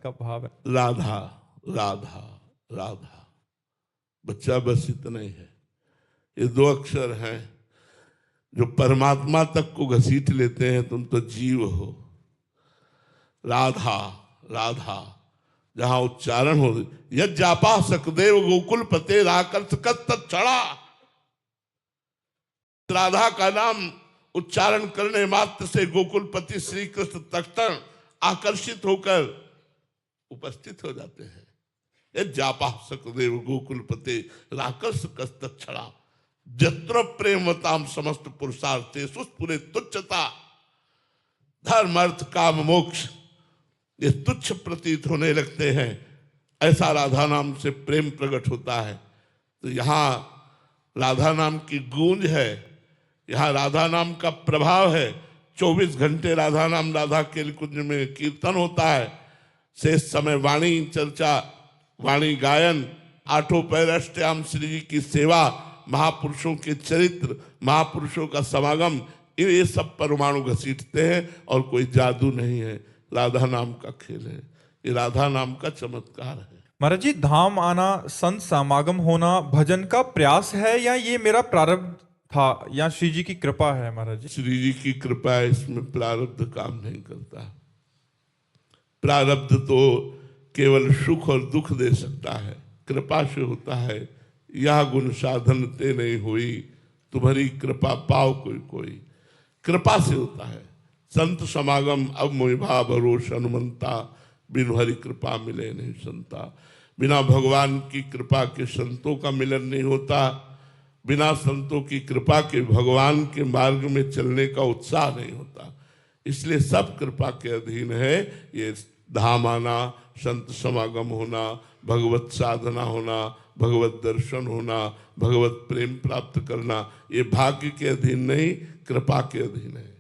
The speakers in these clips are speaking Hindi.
का भाव है। राधा राधा राधा, बच्चा बस इतना ही है। ये दो अक्षर हैं जो परमात्मा तक को घसीट लेते हैं। तुम तो जीव हो। राधा राधा, जहां उच्चारण हो, यद जापा सकदेव गोकुल पते राकर्ष तत्क्षणा। राधा का नाम उच्चारण करने मात्र से गोकुलपति श्री कृष्ण तत्क्षण आकर्षित होकर उपस्थित हो जाते हैं। यद जापा सकदेव गोकुलपते राकर्ष तत्क्षणा, जत्र प्रेमताम समस्त पुरुषार्थे सुस्फुरे तुच्छता। धर्म अर्थ काम मोक्ष ये तुच्छ प्रतीत होने लगते हैं, ऐसा राधा नाम से प्रेम प्रकट होता है। तो यहाँ राधा नाम की गूंज है, यहाँ राधा नाम का प्रभाव है। 24 घंटे राधा नाम राधा के कुंज में कीर्तन होता है। शेष समय वाणी चर्चा, वाणी गायन, आठों पैर अष्टयाम श्री जी की सेवा, महापुरुषों के चरित्र, महापुरुषों का समागम, ये सब परमाणु घसीटते हैं और कोई जादू नहीं है, राधा नाम का खेल है। ये राधा नाम का चमत्कार है। महाराज जी, धाम आना, संत समागम होना भजन का प्रयास है या ये मेरा प्रारब्ध था या श्री जी की कृपा है? महाराज जी, श्री जी की कृपा है, इसमें प्रारब्ध काम नहीं करता। प्रारब्ध तो केवल सुख और दुख दे सकता है, कृपा से होता है। यह गुण साधन ते नहीं हुई, तुम्हारी कृपा पाओ कोई कोई, कृपा से होता है। संत समागम अब मोहि भाव रोष हनुमंता, बिनु हरि कृपा मिले नहीं संता। बिना भगवान की कृपा के संतों का मिलन नहीं होता, बिना संतों की कृपा के भगवान के मार्ग में चलने का उत्साह नहीं होता। इसलिए सब कृपा के अधीन है। ये धाम आना, संत समागम होना, भगवत साधना होना, भगवत दर्शन होना, भगवत प्रेम प्राप्त करना, ये भाग्य के अधीन नहीं, कृपा के अधीन है।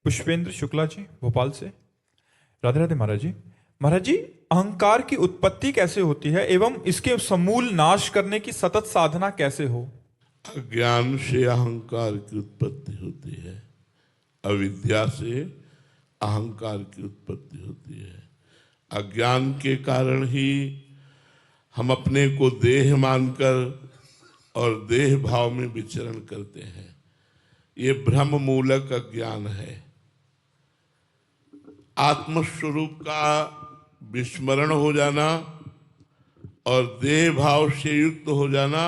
पुष्पेंद्र शुक्ला जी भोपाल से। राधे राधे महाराज जी। महाराज जी, अहंकार की उत्पत्ति कैसे होती है एवं इसके समूल नाश करने की सतत साधना कैसे हो? अज्ञान से अहंकार की उत्पत्ति होती है, अविद्या से अहंकार की उत्पत्ति होती है। अज्ञान के कारण ही हम अपने को देह मानकर और देह भाव में विचरण करते हैं। ये भ्रम मूलक अज्ञान है। आत्मस्वरूप का विस्मरण हो जाना और देह भाव से युक्त हो जाना,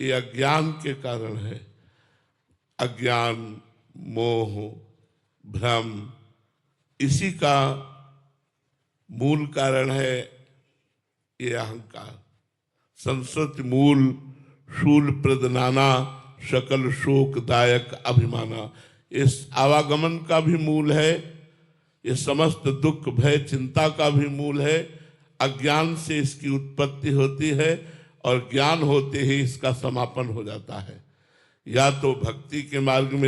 ये अज्ञान के कारण है। अज्ञान, मोह, भ्रम, इसी का मूल कारण है ये अहंकार। संस्कृत मूल शूल प्रदनाना, सकल शोकदायक अभिमाना, इस आवागमन का भी मूल है। ये समस्त दुख भय चिंता का भी मूल है। अज्ञान से इसकी उत्पत्ति होती है और ज्ञान होते ही इसका समापन हो जाता है। या तो भक्ति के मार्ग में